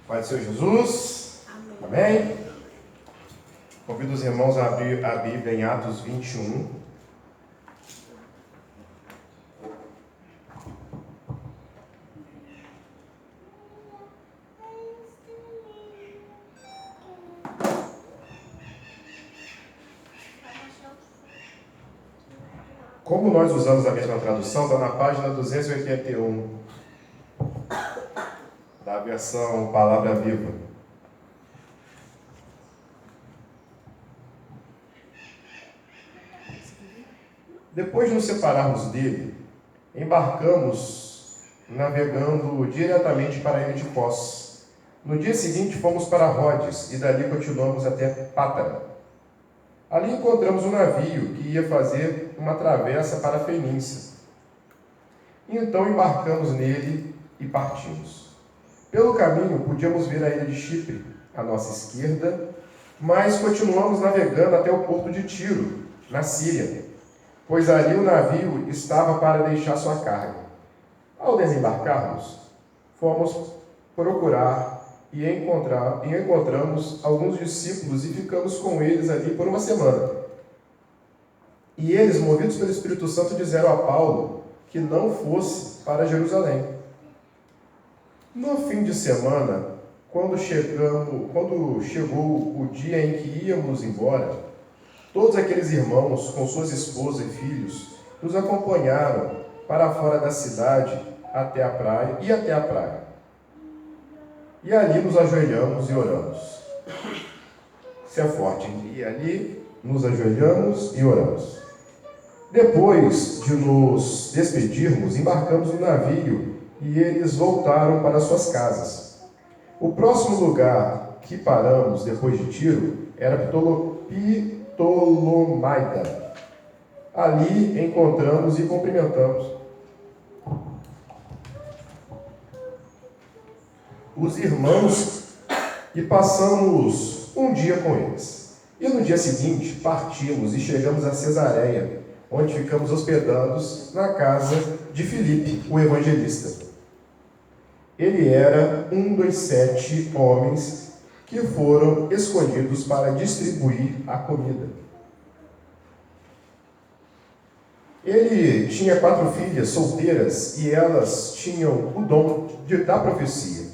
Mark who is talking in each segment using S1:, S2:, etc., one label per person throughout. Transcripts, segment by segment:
S1: Pai do Senhor Jesus. Amém. Convido os irmãos a abrir a Bíblia em Atos 21. Como nós usamos a mesma tradução, está na página 281 da versão Palavra Viva. Depois de nos separarmos dele, embarcamos navegando diretamente para a ilha de Kos. No dia seguinte fomos para Rhodes e dali continuamos até Pátara. Ali encontramos um navio que ia fazer uma travessa para a Fenícia. Então embarcamos nele e partimos. Pelo caminho podíamos ver a ilha de Chipre, à nossa esquerda, mas continuamos navegando até o porto de Tiro, na Síria, pois ali o navio estava para deixar sua carga. Ao desembarcarmos, fomos procurar e encontramos alguns discípulos e ficamos com eles ali por uma semana. E eles, movidos pelo Espírito Santo, disseram a Paulo que não fosse para Jerusalém. No fim de semana, quando chegou o dia em que íamos embora, todos aqueles irmãos, com suas esposas e filhos, nos acompanharam para fora da cidade até a praia. E ali nos ajoelhamos e oramos. Isso é forte, hein? E ali nos ajoelhamos e oramos. Depois de nos despedirmos, embarcamos no navio e eles voltaram para suas casas. O próximo lugar que paramos depois de Tiro era Ptolomaida. Ali encontramos e cumprimentamos os irmãos e passamos um dia com eles. E no dia seguinte partimos e chegamos a Cesareia, onde ficamos hospedados na casa de Filipe, o evangelista. Ele era um dos 7 homens que foram escolhidos para distribuir a comida. Ele tinha 4 filhas solteiras e elas tinham o dom da profecia.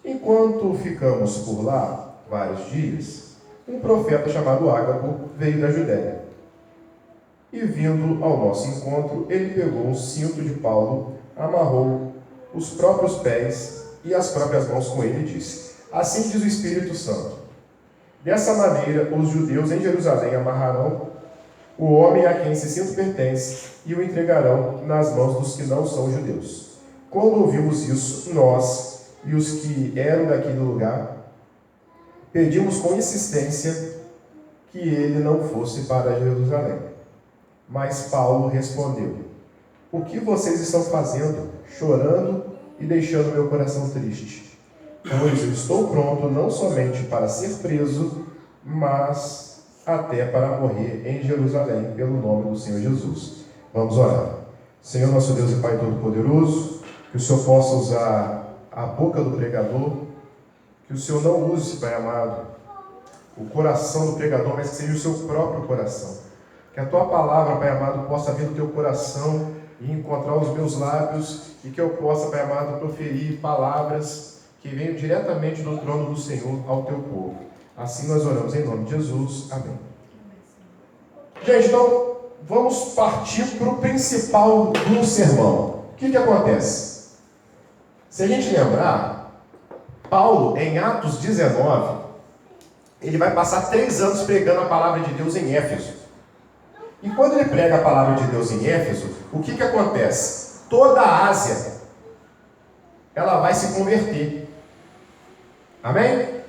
S1: Enquanto ficamos por lá vários dias, um profeta chamado Ágabo veio da Judéia. E vindo ao nosso encontro, ele pegou um cinto de Paulo, amarrou os próprios pés e as próprias mãos com ele e disse: assim diz o Espírito Santo, dessa maneira os judeus em Jerusalém amarrarão o homem a quem esse cinto pertence e o entregarão nas mãos dos que não são judeus. Quando ouvimos isso, nós e os que eram daquele lugar pedimos com insistência que ele não fosse para Jerusalém. Mas Paulo respondeu: o que vocês estão fazendo, chorando e deixando meu coração triste? Pois eu estou pronto não somente para ser preso, mas até para morrer em Jerusalém, pelo nome do Senhor Jesus. Vamos orar. Senhor nosso Deus e Pai Todo-Poderoso, que o Senhor possa usar a boca do pregador, que o Senhor não use, Pai amado, o coração do pregador, mas que seja o seu próprio coração. Que a Tua palavra, Pai amado, possa vir do Teu coração e encontrar os meus lábios, e que eu possa, Pai amado, proferir palavras que venham diretamente do trono do Senhor ao Teu povo. Assim nós oramos em nome de Jesus. Amém. Gente, então, vamos partir para o principal do sermão. O que acontece? Se a gente lembrar, Paulo, em Atos 19, ele vai passar 3 anos pregando a palavra de Deus em Éfeso. E quando ele prega a palavra de Deus em Éfeso, o que acontece? Toda a Ásia, ela vai se converter. Amém?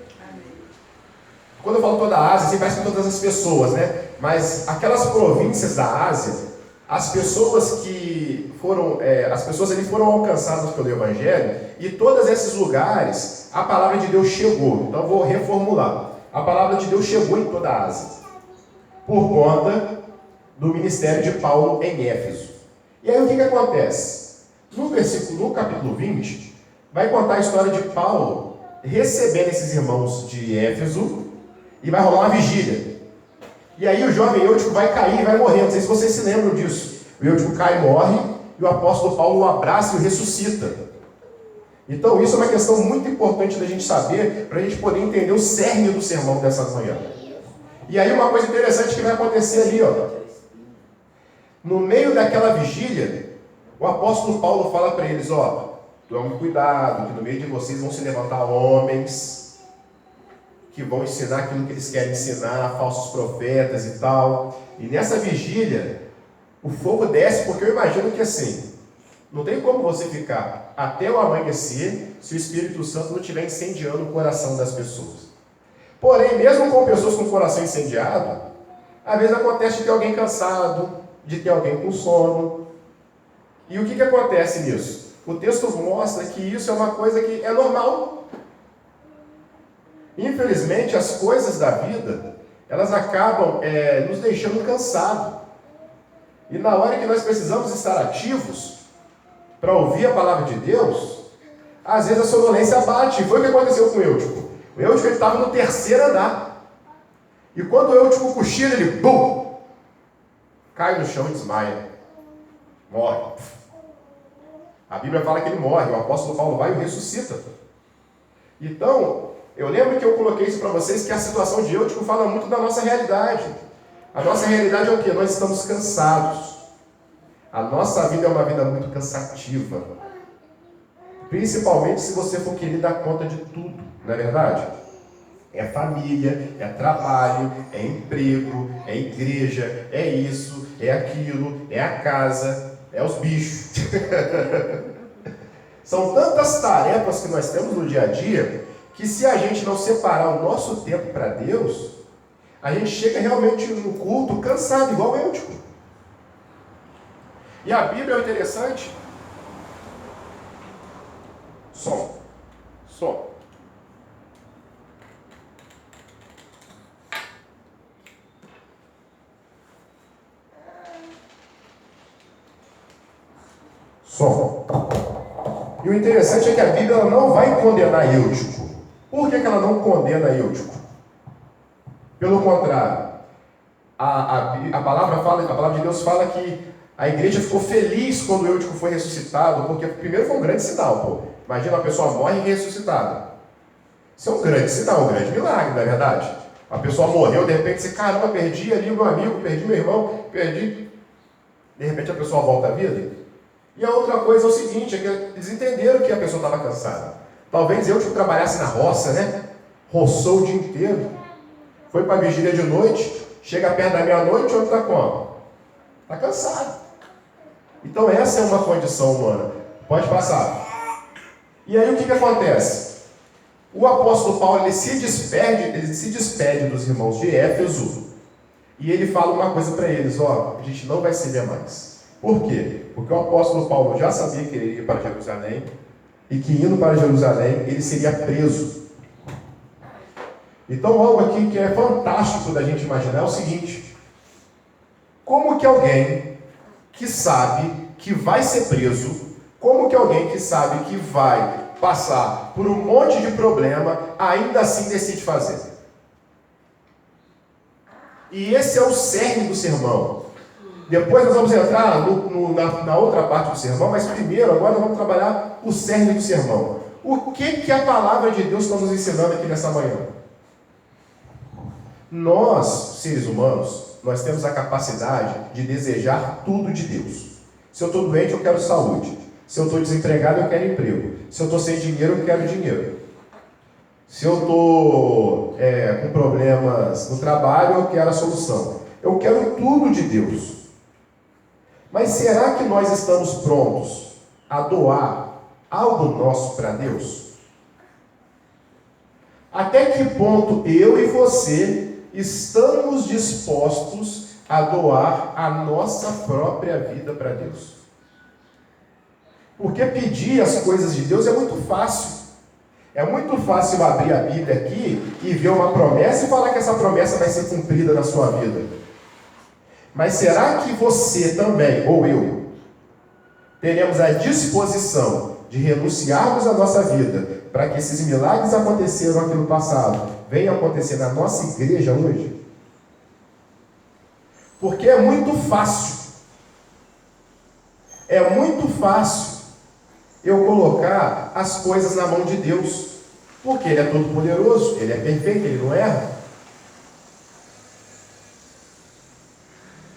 S1: Quando eu falo toda a Ásia, assim, parece que todas as pessoas, né? Mas aquelas províncias da Ásia, as pessoas ali foram alcançadas pelo Evangelho, e todos esses lugares, a palavra de Deus chegou. Então eu vou reformular. A palavra de Deus chegou em toda a Ásia, por conta do ministério de Paulo em Éfeso. E aí o que acontece? No capítulo 20, vai contar a história de Paulo recebendo esses irmãos de Éfeso e vai rolar uma vigília. E aí o jovem Eutico vai cair e vai morrer. Não sei se vocês se lembram disso. O Eutico cai e morre, e o apóstolo Paulo o abraça e o ressuscita. Então isso é uma questão muito importante da gente saber, para a gente poder entender o cerne do sermão dessa manhã. E aí uma coisa interessante que vai acontecer ali, ó. No meio daquela vigília, o apóstolo Paulo fala para eles, ó, tome cuidado, que no meio de vocês vão se levantar homens que vão ensinar aquilo que eles querem ensinar, falsos profetas e tal. E nessa vigília, o fogo desce, porque eu imagino que assim, não tem como você ficar até o amanhecer se o Espírito Santo não estiver incendiando o coração das pessoas. Porém, mesmo com pessoas com o coração incendiado, às vezes acontece de ter alguém cansado, de ter alguém com sono. E o que acontece nisso? O texto mostra que isso é uma coisa que é normal. Infelizmente, as coisas da vida, elas acabam nos deixando cansados. E na hora que nós precisamos estar ativos para ouvir a palavra de Deus, às vezes a sonolência bate. Foi o que aconteceu com o Eutico. O Eutico estava no terceiro andar. E quando o Eutico cochila, ele bum, cai no chão e desmaia. Morre. A Bíblia fala que ele morre. O apóstolo Paulo vai e o ressuscita. Então, eu lembro que eu coloquei isso para vocês, que a situação de Eutico fala muito da nossa realidade. A nossa realidade é o quê? Nós estamos cansados. A nossa vida é uma vida muito cansativa. Principalmente se você for querer dar conta de tudo, não é verdade? É família, é trabalho, é emprego, é igreja, é isso, é aquilo, é a casa, é os bichos. São tantas tarefas que nós temos no dia a dia, que se a gente não separar o nosso tempo para Deus, a gente chega realmente no culto cansado, igual o Eutico. E a Bíblia é interessante. Som. E o interessante é que a Bíblia ela não vai condenar Eutico. Por que ela não condena Eutico? Pelo contrário, a palavra de Deus fala que a igreja ficou feliz quando o Eutico foi ressuscitado, porque primeiro foi um grande sinal, pô. Imagina uma pessoa morre ressuscitada. Isso é um grande sinal, um grande milagre, não é verdade? A pessoa morreu, de repente você, caramba, perdi ali o meu amigo, perdi meu irmão, perdi. De repente a pessoa volta à vida. E a outra coisa é o seguinte, é que eles entenderam que a pessoa estava cansada. Talvez Eutico trabalhasse na roça, né? Roçou o dia inteiro. Foi para a vigília de noite, chega perto da meia-noite, onde está como? Está cansado. Então essa é uma condição humana. Pode passar. E aí o que acontece? O apóstolo Paulo ele se despede dos irmãos de Éfeso e ele fala uma coisa para eles, ó, a gente não vai se ver mais. Por quê? Porque o apóstolo Paulo já sabia que ele iria para Jerusalém e que indo para Jerusalém ele seria preso. Então algo aqui que é fantástico da gente imaginar é o seguinte: como que alguém que sabe que vai ser preso, como que alguém que sabe que vai passar por um monte de problema, ainda assim decide fazer? E esse é o cerne do sermão. Depois nós vamos entrar na outra parte do sermão, mas primeiro, agora nós vamos trabalhar o cerne do sermão. O que a palavra de Deus está nos ensinando aqui nessa manhã? Nós, seres humanos, nós temos a capacidade de desejar tudo de Deus. Se eu estou doente, eu quero saúde. Se eu estou desempregado, eu quero emprego. Se eu estou sem dinheiro, eu quero dinheiro. Se eu estou com problemas no trabalho, eu quero a solução. Eu quero tudo de Deus. Mas será que nós estamos prontos a doar algo nosso para Deus? Até que ponto eu e você estamos dispostos a doar a nossa própria vida para Deus? Porque pedir as coisas de Deus é muito fácil. É muito fácil eu abrir a Bíblia aqui e ver uma promessa e falar que essa promessa vai ser cumprida na sua vida. Mas será que você também, ou eu, teremos a disposição de renunciarmos à nossa vida para que esses milagres aconteceram aqui no passado venham acontecer na nossa igreja hoje? Porque é muito fácil eu colocar as coisas na mão de Deus, porque Ele é todo poderoso, Ele é perfeito, Ele não erra.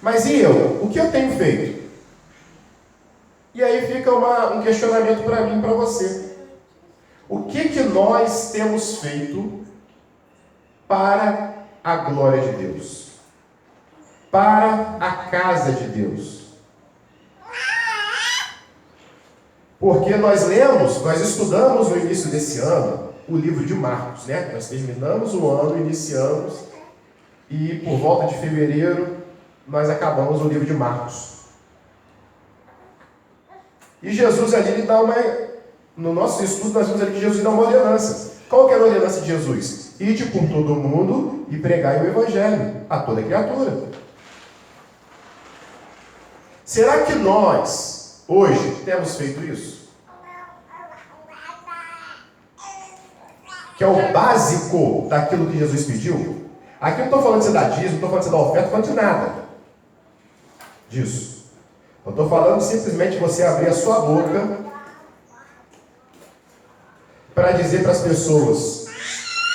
S1: Mas e eu? O que eu tenho feito? E aí fica um questionamento para mim e para você. O que nós temos feito para a glória de Deus? Para a casa de Deus? Porque nós estudamos no início desse ano o livro de Marcos, né? Nós terminamos o ano, iniciamos, e por volta de fevereiro nós acabamos o livro de Marcos. E Jesus ali, ele dá no nosso estudo, nós vimos ali que Jesus dá uma ordenança. Qual que era a ordenança de Jesus? Ide por todo mundo e pregai o Evangelho a toda criatura. Será que nós, hoje, temos feito isso? Que é o básico daquilo que Jesus pediu? Aqui eu não estou falando de você dar dízimo, não estou falando de você dar oferta, não estou falando de nada disso. Eu estou falando simplesmente de você abrir a sua boca para dizer para as pessoas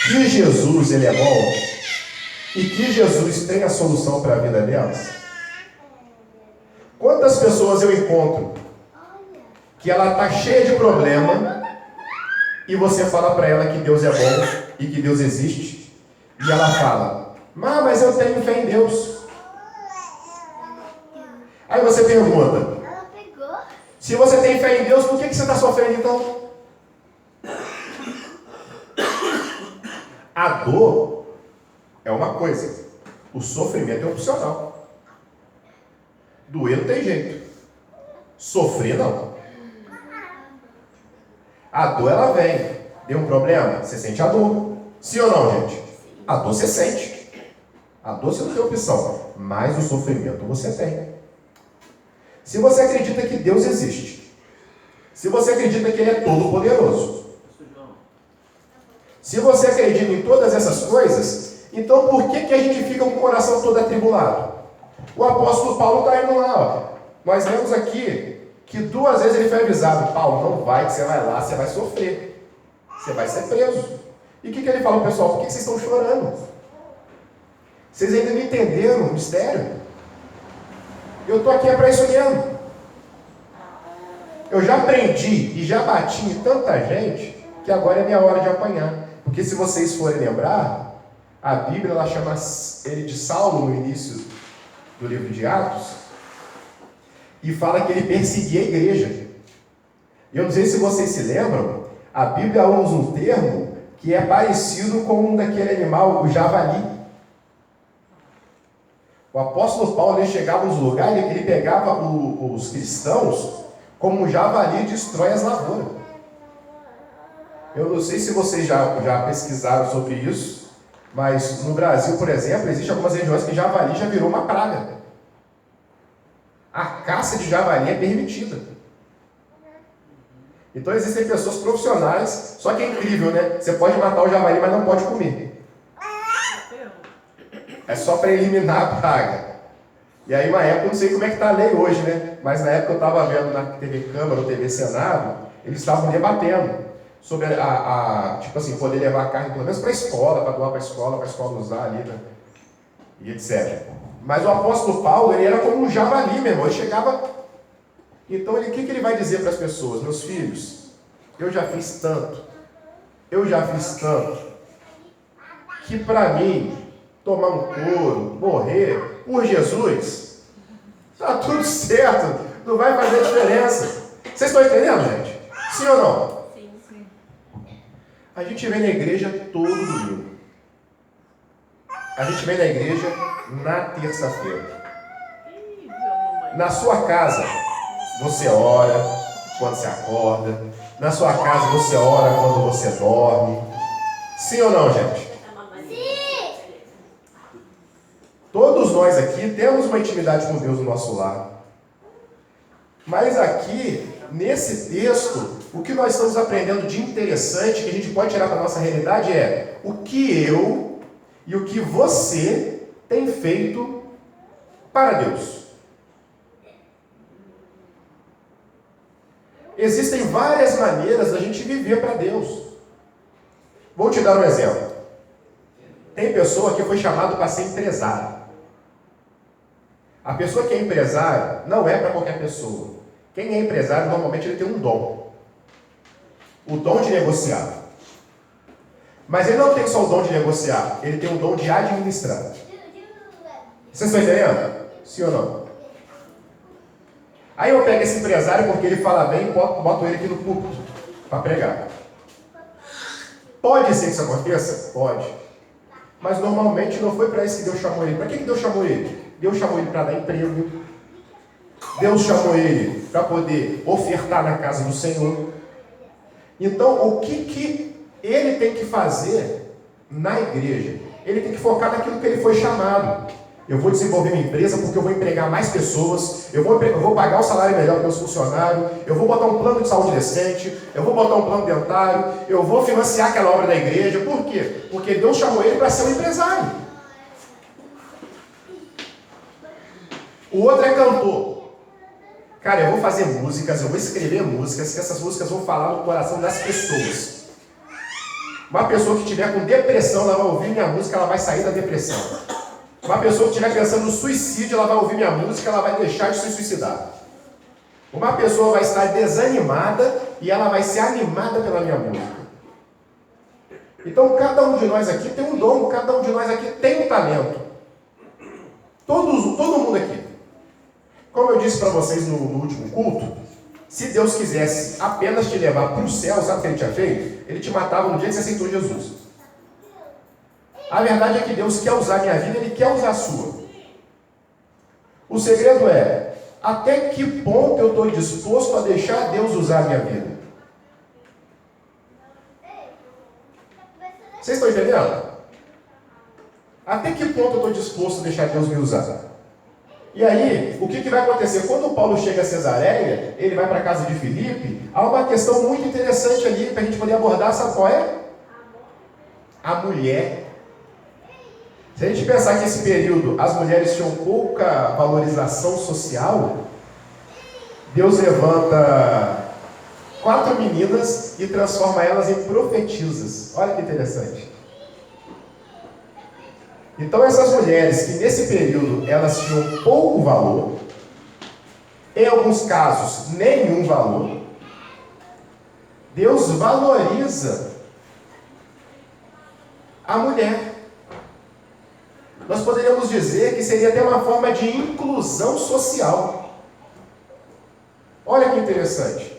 S1: que Jesus, Ele é bom e que Jesus tem a solução para a vida delas. Quantas pessoas eu encontro que ela está cheia de problema e você fala para ela que Deus é bom e que Deus existe, e ela fala: mas eu tenho fé em Deus. Aí você pergunta: se você tem fé em Deus, por que você está sofrendo então? A dor é uma coisa, o sofrimento é opcional. Doer não tem jeito, sofrer não. A dor, ela vem. Deu um problema? Você sente a dor. Sim ou não, gente? A dor você sente. A dor você não tem opção, mas o sofrimento você tem. Se você acredita que Deus existe, se você acredita que Ele é todo poderoso, se você acredita em todas essas coisas, então por que a gente fica com o coração todo atribulado? O apóstolo Paulo está indo lá, ó. Nós lemos aqui que 2 vezes ele foi avisado: Paulo, não vai, que você vai lá, você vai sofrer, você vai ser preso. E o que ele fala, pessoal? Por que vocês estão chorando? Vocês ainda não entenderam o mistério? Eu estou aqui para isso mesmo. Eu já aprendi e já bati em tanta gente que agora é minha hora de apanhar. Porque se vocês forem lembrar, a Bíblia ela chama ele de Saulo no início do livro de Atos, e fala que ele perseguia a igreja. Eu não sei se vocês se lembram, a Bíblia usa um termo que é parecido com um daquele animal, o javali. O apóstolo Paulo, ele chegava nos lugares, ele pegava os cristãos como um javali destrói as lavouras. Eu não sei se vocês já pesquisaram sobre isso, mas no Brasil, por exemplo, existem algumas regiões que javali já virou uma praga. A caça de javali é permitida. Então existem pessoas profissionais, só que é incrível, né? Você pode matar o javali, mas não pode comer. É só para eliminar a praga. E aí, uma época, eu não sei como é que está a lei hoje, né? Mas na época eu estava vendo na TV Câmara, ou TV Senado, eles estavam debatendo sobre tipo assim, poder levar a carne pelo menos para a escola, para doar para a escola usar ali, né? E etc. Mas o apóstolo Paulo, ele era como um javali, meu irmão. Ele chegava... Então, o que ele vai dizer para as pessoas? Meus filhos, eu já fiz tanto, que para mim, tomar um couro, morrer por Jesus, está tudo certo, não vai fazer diferença. Vocês estão entendendo, gente? Sim ou não?
S2: Sim.
S1: A gente vem na igreja todo domingo. A gente vem na igreja na terça-feira. Na sua casa, você ora quando você acorda. Na sua casa, você ora quando você dorme. Sim ou não, gente?
S2: Sim.
S1: Todos nós aqui temos uma intimidade com Deus no nosso lar. Mas aqui, nesse texto, o que nós estamos aprendendo de interessante, que a gente pode tirar para a nossa realidade é o que eu e o que você tem feito para Deus. Existem várias maneiras da gente viver para Deus. Vou te dar um exemplo. Tem pessoa que foi chamada para ser empresário. A pessoa que é empresário não é para qualquer pessoa. Quem é empresário, normalmente ele tem um dom. O dom de negociar. Mas ele não tem só o dom de negociar, ele tem o dom de administrar. Vocês estão entendendo? Sim ou não? Aí eu pego esse empresário porque ele fala bem e boto ele aqui no púlpito para pregar. Pode ser que isso aconteça? Pode. Mas normalmente não foi para isso que Deus chamou ele. Para que Deus chamou ele? Deus chamou ele para dar emprego. Deus chamou ele para poder ofertar na casa do Senhor. Então, o que ele tem que fazer na igreja? Ele tem que focar naquilo que ele foi chamado. Eu vou desenvolver minha empresa porque eu vou empregar mais pessoas, eu vou pagar um salário melhor para meus funcionários, eu vou botar um plano de saúde decente, eu vou botar um plano dentário, eu vou financiar aquela obra da igreja. Por quê? Porque Deus chamou ele para ser um empresário. O outro é cantor. Cara, eu vou fazer músicas, eu vou escrever músicas, que essas músicas vão falar no coração das pessoas. Uma pessoa que estiver com depressão, ela vai ouvir minha música, ela vai sair da depressão. Uma pessoa que estiver pensando no suicídio, ela vai ouvir minha música, ela vai deixar de se suicidar. Uma pessoa vai estar desanimada e ela vai ser animada pela minha música. Então, cada um de nós aqui tem um dom, cada um de nós aqui tem um talento. Todo mundo aqui. Como eu disse para vocês no último culto, se Deus quisesse apenas te levar para o céu, sabe o que ele tinha feito? Ele te matava no dia que você aceitou Jesus. A verdade é que Deus quer usar a minha vida, Ele quer usar a sua. O segredo é, até que ponto eu estou disposto a deixar Deus usar a minha vida? Vocês estão entendendo? Até que ponto eu estou disposto a deixar Deus me usar? E aí, o que vai acontecer? Quando Paulo chega a Cesareia, ele vai para a casa de Filipe, há uma questão muito interessante ali para a gente poder abordar, sabe qual é? A mulher. Se a gente pensar que nesse período as mulheres tinham pouca valorização social, Deus levanta 4 meninas e transforma elas em profetisas. Olha que interessante. Então essas mulheres que nesse período elas tinham pouco valor, em alguns casos nenhum valor, Deus valoriza a mulher. Nós poderíamos dizer que seria até uma forma de inclusão social. Olha que interessante.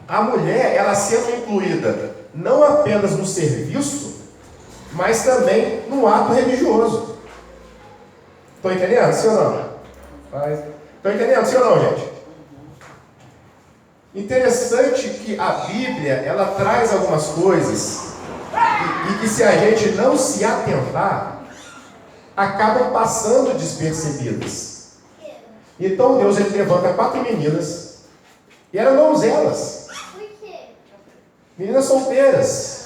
S1: A mulher, ela sendo incluída não apenas no serviço, mas também no ato religioso. Estão entendendo? Sim ou não? Estão entendendo? Sim ou não, gente? Interessante que a Bíblia, ela traz algumas coisas e que se a gente não se atentar, acabam passando despercebidas. Então Deus ele levanta 4 meninas, e eram donzelas, meninas solteiras.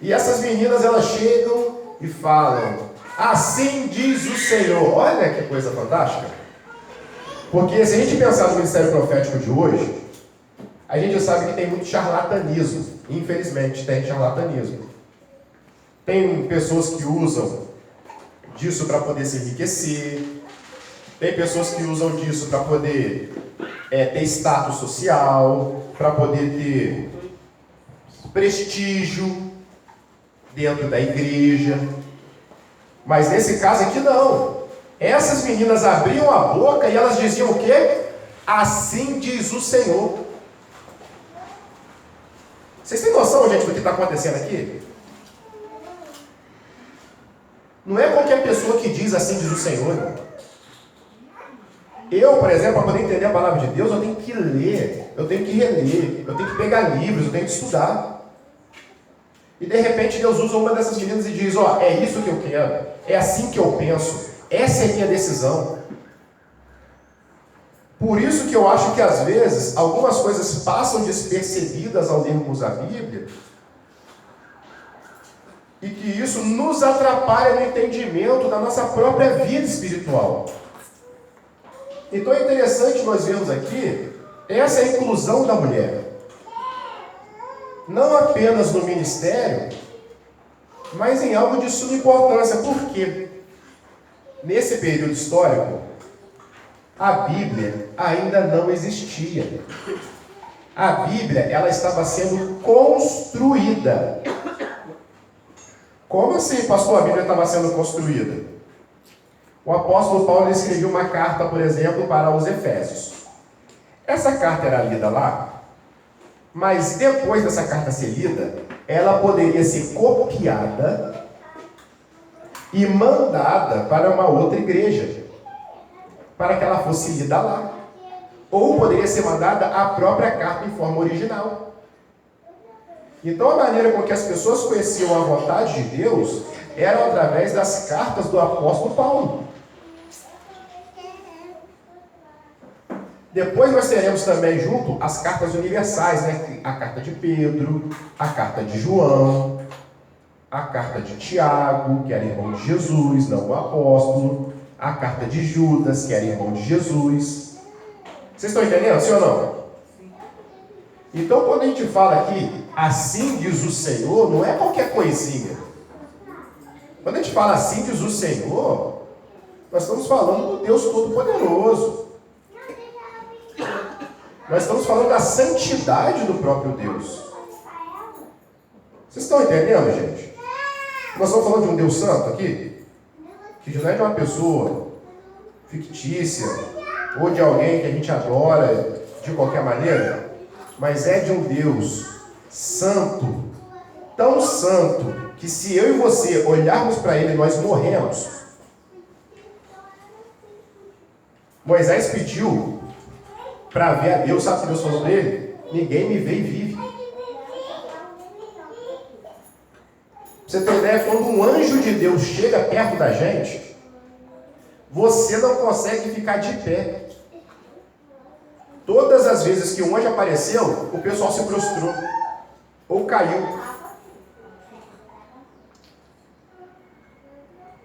S1: E essas meninas elas chegam e falam: assim diz o Senhor. Olha que coisa fantástica. Porque se a gente pensar no ministério profético de hoje, a gente sabe que tem muito charlatanismo. Infelizmente tem charlatanismo. Tem pessoas que usam disso para poder se enriquecer. Tem pessoas que usam disso para poder ter status social, para poder ter prestígio dentro da igreja. Mas nesse caso aqui não. Essas meninas abriam a boca e elas diziam o quê? Assim diz o Senhor. Vocês têm noção, gente, do que está acontecendo aqui? Não é qualquer pessoa que diz assim diz o Senhor, irmão. Eu, por exemplo, para poder entender a palavra de Deus, eu tenho que ler, eu tenho que reler, eu tenho que pegar livros, eu tenho que estudar. E de repente Deus usa uma dessas meninas e diz: ó, é isso que eu quero, é assim que eu penso, essa é a minha decisão. Por isso que eu acho que às vezes algumas coisas passam despercebidas ao lermos a Bíblia e que isso nos atrapalha no entendimento da nossa própria vida espiritual. Então é interessante nós vermos aqui essa inclusão da mulher. Não apenas no ministério, mas em algo de suma importância. Por quê? Nesse período histórico, a Bíblia ainda não existia. A Bíblia, ela estava sendo construída. Como assim, pastor, a Bíblia estava sendo construída? O apóstolo Paulo escreveu uma carta, por exemplo, para os Efésios. Essa carta era lida lá, mas depois dessa carta ser lida, ela poderia ser copiada e mandada para uma outra igreja, para que ela fosse lida lá. Ou poderia ser mandada a própria carta em forma original. Então a maneira com que as pessoas conheciam a vontade de Deus era através das cartas do apóstolo Paulo. Depois nós teremos também junto as cartas universais, né? A carta de Pedro, a carta de João, a carta de Tiago, que era irmão de Jesus, não o apóstolo, a carta de Judas, que era irmão de Jesus. Vocês estão entendendo, sim ou não? Então quando a gente fala aqui, assim diz o Senhor, não é qualquer coisinha. Quando a gente fala assim diz o Senhor, nós estamos falando do Deus Todo-Poderoso. Nós estamos falando da santidade do próprio Deus. Vocês estão entendendo, gente? Nós estamos falando de um Deus santo aqui, que não é de uma pessoa fictícia, ou de alguém que a gente adora de qualquer maneira, mas é de um Deus santo, tão santo, que se eu e você olharmos para Ele, nós morremos. Moisés pediu para ver a Deus, sabe o que Deus falou para ele? Ninguém me vê e vive. Pra você ter ideia, quando um anjo de Deus chega perto da gente, você não consegue ficar de pé. Todas as vezes que um anjo apareceu, o pessoal se prostrou ou caiu.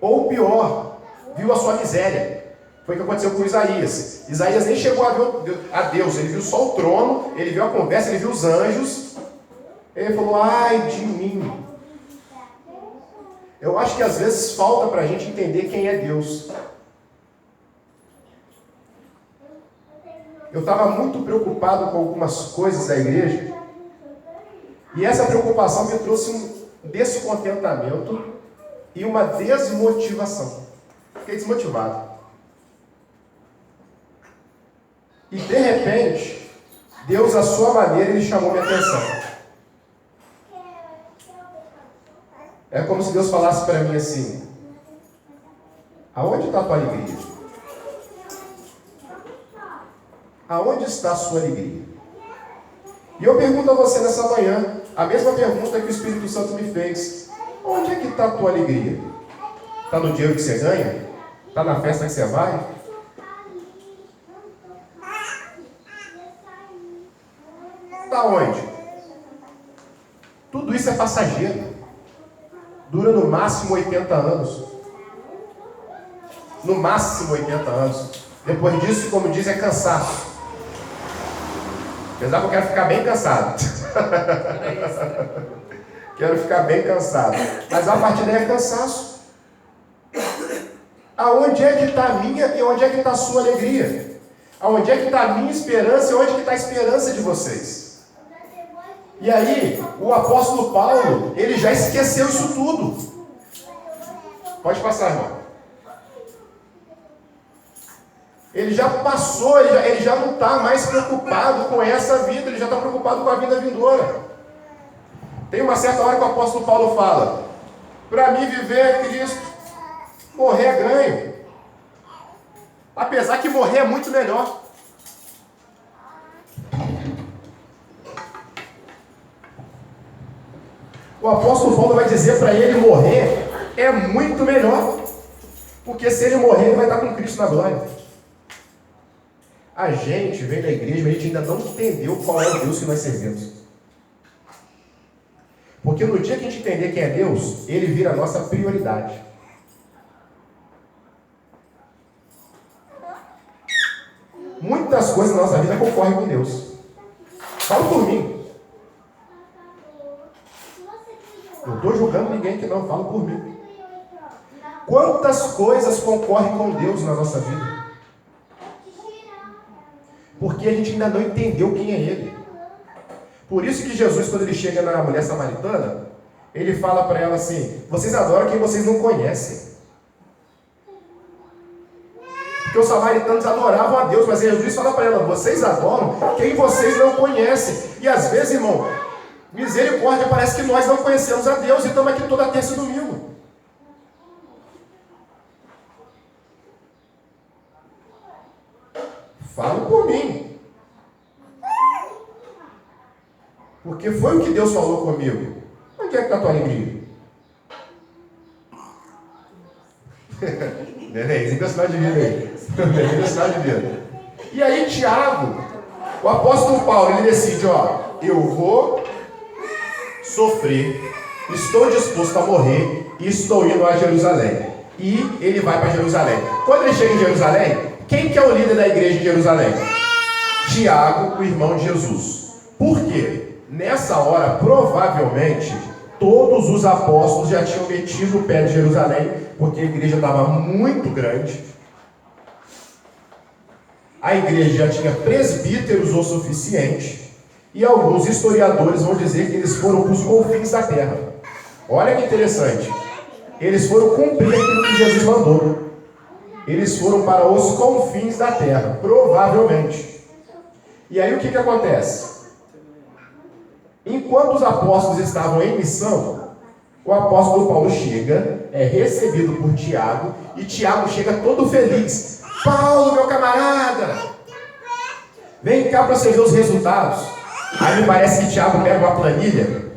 S1: Ou pior, viu a sua miséria. Foi o que aconteceu com Isaías. Isaías nem chegou a ver a Deus, ele viu só o trono, ele viu a conversa, ele viu os anjos. Ele falou, ai de mim. Eu acho que às vezes falta para a gente entender quem é Deus. Eu estava muito preocupado com algumas coisas da igreja, e essa preocupação me trouxe um descontentamento e uma desmotivação. Fiquei desmotivado. E de repente, Deus, à sua maneira, Ele chamou minha atenção. É como se Deus falasse para mim assim: aonde está a tua alegria? Aonde está a sua alegria? E eu pergunto a você nessa manhã, a mesma pergunta que o Espírito Santo me fez: onde é que está a tua alegria? Está no dinheiro que você ganha? Está na festa que você vai? Está onde? Tudo isso é passageiro. Dura no máximo 80 anos. No máximo 80 anos. Depois disso, como diz, é cansaço. Apesar que eu quero ficar bem cansado. Quero ficar bem cansado. Mas a partir daí é cansaço. Aonde é que está a minha e onde é que está a sua alegria? Aonde é que está a minha esperança e onde é que está a esperança de vocês? E aí, o apóstolo Paulo, ele já esqueceu isso tudo. Pode passar, irmão. Ele já passou, ele já não está mais preocupado com essa vida, ele já está preocupado com a vida vindoura. Tem uma certa hora que o apóstolo Paulo fala: para mim viver é Cristo, morrer é ganho. Apesar que morrer é muito melhor. O apóstolo Paulo vai dizer para ele morrer é muito melhor. Porque se ele morrer, ele vai estar com Cristo na glória. A gente vem da igreja, mas a gente ainda não entendeu qual é o Deus que nós servimos. Porque no dia que a gente entender quem é Deus, Ele vira a nossa prioridade. Muitas coisas na nossa vida concorrem com Deus. Fala por mim. Não estou julgando ninguém que não, fala por mim. Quantas coisas concorrem com Deus na nossa vida? Porque a gente ainda não entendeu quem é Ele. Por isso que Jesus, quando Ele chega na mulher samaritana, Ele fala para ela assim: vocês adoram quem vocês não conhecem. Porque os samaritanos adoravam a Deus, mas Jesus fala para ela: vocês adoram quem vocês não conhecem. E às vezes, irmão, misericórdia, parece que nós não conhecemos a Deus e estamos aqui toda terça e domingo. Falo por mim. Porque foi o que Deus falou comigo. Onde é que está a tua alegria? Neném, você tem sinal de vida aí. Tem sinal de vida. E aí Tiago, o apóstolo Paulo, ele decide, eu vou sofrer, estou disposto a morrer e estou indo a Jerusalém. E ele vai para Jerusalém. Quando ele chega em Jerusalém, quem que é o líder da igreja de Jerusalém? Tiago, o irmão de Jesus. Por quê? Nessa hora, provavelmente, todos os apóstolos já tinham metido o pé de Jerusalém, porque a igreja estava muito grande. A igreja já tinha presbíteros o suficiente, e alguns historiadores vão dizer que eles foram para os confins da terra. Olha que interessante. Eles foram cumprir aquilo que Jesus mandou. Eles foram para os confins da terra, provavelmente. E aí o que acontece? Enquanto os apóstolos estavam em missão, o apóstolo Paulo chega, é recebido por Tiago, e Tiago chega todo feliz. Paulo, meu camarada, vem cá para você ver os resultados. Aí me parece que Tiago pega uma planilha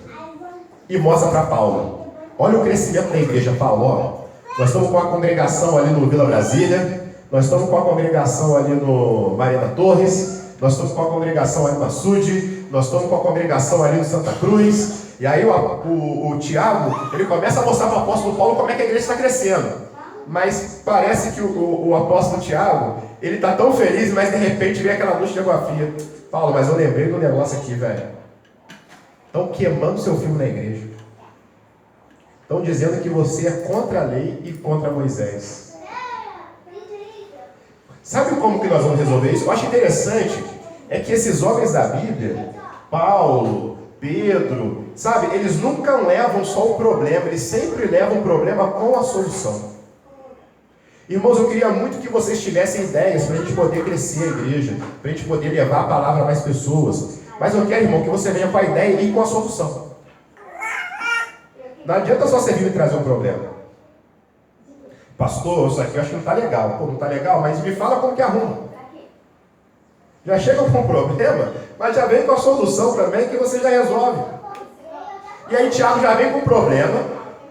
S1: e mostra para Paulo. Olha o crescimento da igreja, Paulo. Nós estamos com a congregação ali no Vila Brasília, nós estamos com a congregação ali no Marina Torres, nós estamos com a congregação ali no Açude, nós estamos com a congregação ali no Santa Cruz. E aí o Tiago, ele começa a mostrar para o apóstolo Paulo como é que a igreja está crescendo. Mas parece que o apóstolo Tiago, ele está tão feliz, mas de repente vem aquela luz de água fria. Paulo, mas eu lembrei do negócio aqui, velho. Estão queimando seu filme na igreja. Estão dizendo que você é contra a lei e contra Moisés. Sabe como que nós vamos resolver isso? Eu acho interessante é que esses homens da Bíblia, Paulo, Pedro, sabe, eles nunca levam só o problema, eles sempre levam o problema com a solução. Irmãos, eu queria muito que vocês tivessem ideias para a gente poder crescer a igreja, para a gente poder levar a palavra a mais pessoas. Mas eu quero, irmão, que você venha com a ideia e com a solução. Não adianta só você vir me trazer um problema. Pastor, isso aqui eu acho que não está legal. Pô, não está legal, mas me fala como que arruma. Já chega com um problema, mas já vem com a solução também que você já resolve. E aí Tiago já vem com um problema,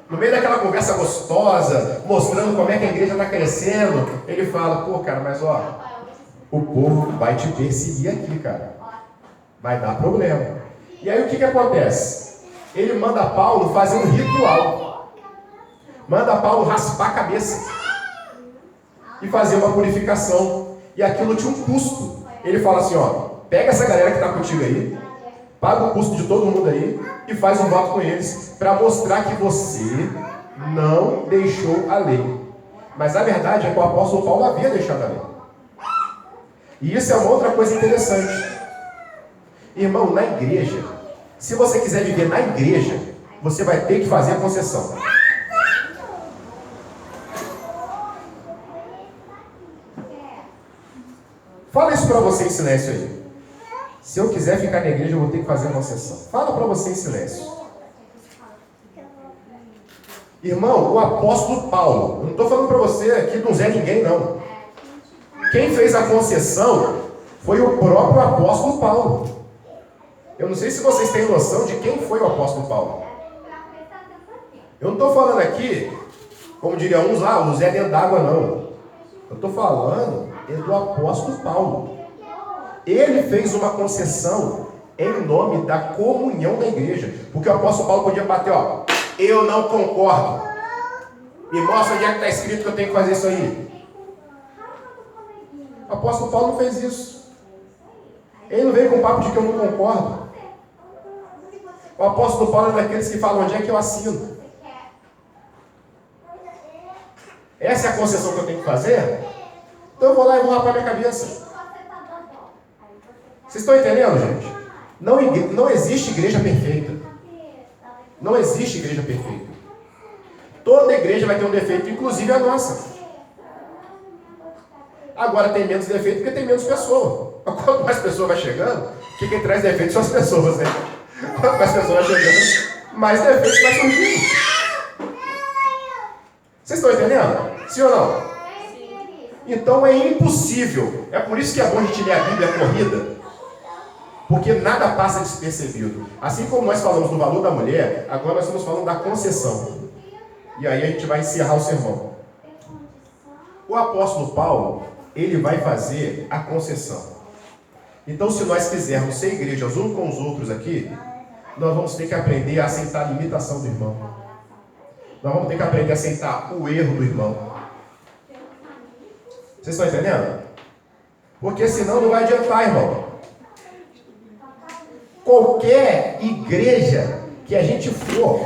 S1: no meio daquela conversa gostosa, mostrando como é que a igreja está crescendo, ele fala, pô cara, mas o povo vai te perseguir aqui, cara. Vai dar problema. E aí o que acontece? Ele manda Paulo fazer um ritual. Manda Paulo raspar a cabeça. E fazer uma purificação. E aquilo tinha um custo. Ele fala assim, pega essa galera que está contigo aí, paga o custo de todo mundo aí, e faz um voto com eles, para mostrar que você não deixou a lei. Mas a verdade é que o apóstolo Paulo havia deixado a lei. E isso é uma outra coisa interessante. Irmão, na igreja, se você quiser viver na igreja, você vai ter que fazer a concessão. Fala isso para você em silêncio aí. Se eu quiser ficar na igreja, eu vou ter que fazer a concessão. Fala para você em silêncio. Irmão, o apóstolo Paulo, eu não estou falando para você aqui do Zé Ninguém, não. Quem fez a concessão foi o próprio apóstolo Paulo. Eu não sei se vocês têm noção de quem foi o apóstolo Paulo. Eu não estou falando aqui, como diriam uns lá, o Zé dentro d'água, não. Eu estou falando do apóstolo Paulo. Ele fez uma concessão em nome da comunhão da igreja. Porque o apóstolo Paulo podia bater, ó, eu não concordo. Me mostra onde é que está escrito que eu tenho que fazer isso aí. O apóstolo Paulo não fez isso. Ele não veio com o papo de que eu não concordo. O apóstolo Paulo é daqueles que falam onde é que eu assino. Essa é a concessão que eu tenho que fazer? Então eu vou lá e vou rapar minha cabeça. Vocês estão entendendo, gente? Não existe igreja perfeita. Não existe igreja perfeita. Toda igreja vai ter um defeito, inclusive a nossa. Agora tem menos defeito porque tem menos pessoa. Quanto mais pessoa vai chegando, quem traz defeito são as pessoas, né? Quanto mais pessoa vai chegando, mais defeito vai surgindo. Vocês estão entendendo? Sim ou não? Então é impossível. É por isso que é bom a gente ler a Bíblia corrida. Porque nada passa despercebido. Assim como nós falamos do valor da mulher, agora nós estamos falando da concessão. E aí a gente vai encerrar o sermão. O apóstolo Paulo, ele vai fazer a concessão. Então, se nós quisermos ser igrejas uns com os outros aqui, nós vamos ter que aprender a aceitar a limitação do irmão. Nós vamos ter que aprender a aceitar o erro do irmão. Vocês estão entendendo? Porque senão não vai adiantar, irmão. Qualquer igreja que a gente for,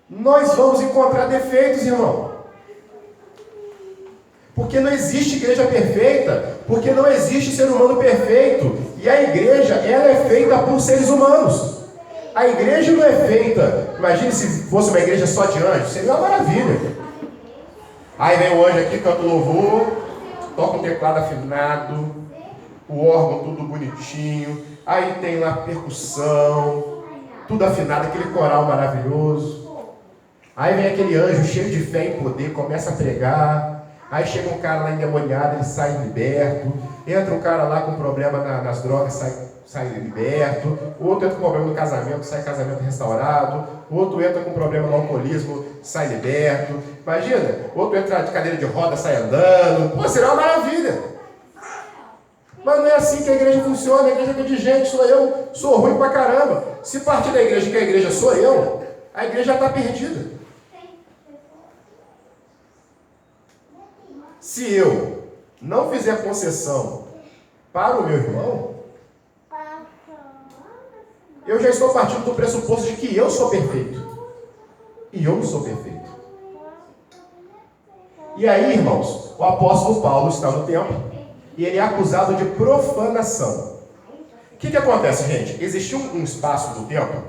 S1: nós vamos encontrar defeitos, irmão. Porque não existe igreja perfeita, porque não existe ser humano perfeito. E a igreja, ela é feita por seres humanos. A igreja não é feita, imagine se fosse uma igreja só de anjos, seria uma maravilha. Aí vem o anjo aqui, canta o louvor, toca um teclado afinado, o órgão tudo bonitinho, aí tem lá percussão, tudo afinado, aquele coral maravilhoso. Aí vem aquele anjo cheio de fé e poder, começa a pregar. Aí chega um cara lá endemoniado, ele sai liberto. Entra um cara lá com problema nas drogas, sai liberto. O outro entra com problema no casamento, sai casamento restaurado. O outro entra com problema no alcoolismo, sai liberto. Imagina, o outro entra de cadeira de roda, sai andando. Pô, será uma maravilha. Mas não é assim que a igreja funciona. A igreja é de gente, sou eu, sou ruim pra caramba. Se partir da igreja que a igreja sou eu, a igreja já está perdida. Se eu não fizer concessão para o meu irmão, eu já estou partindo do pressuposto de que eu sou perfeito. E eu não sou perfeito. E aí, irmãos, o apóstolo Paulo está no templo e ele é acusado de profanação. O que acontece, gente? Existiu um espaço do templo